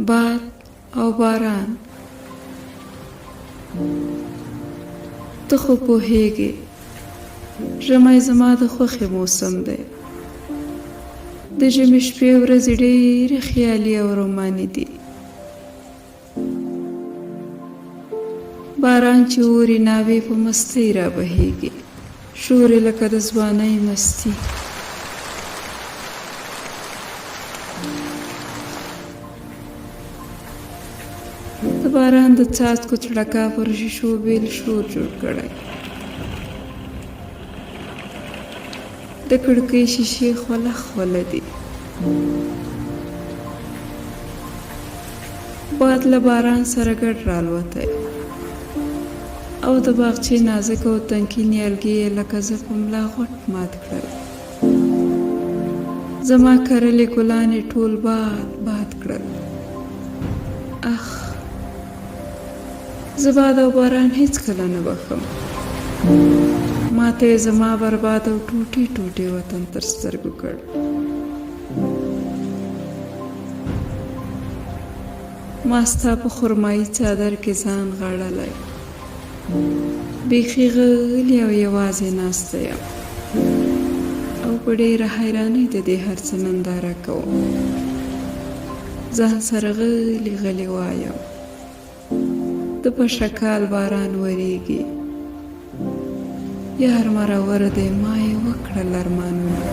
باد او باران. ته خو پوهیږې ژمی زما د خوښې موسم دی. د ژمي شپې ورځې ډېرې خیالي او روماني دي. باران چې اوري ناوې په مستۍ را بهیږي، شور یې لکه د ځوانۍ مستي. د باران د څاڅکو څړکا پر شیشو بیل شور جوړ کړی. د کړکۍ شیشې خوله خوله دي. باد له باران سره ګډ رالوتی او د باغچې نازک او تنکي نیالګي یې لکه زه په ملا غوټ مات کړل. زما کرلي ګلان یې ټول باد باد کړل. اخ، زه باد او باران هیڅکله نه بخښم. ماته یې زما برباد او ټوټې ټوټې وطن تر سترګو کړ. ما ستا په خرمایي څادر کې ځان غاړلی، بیخي غلی او یوازې ناسته یم او په ډېره حیرانۍ د دې هر څه ننداره کوم. ځان سره غلی غلی وایم د پشکال باران وریږي، یار مرور دی ما یې وکړل ارمانونه.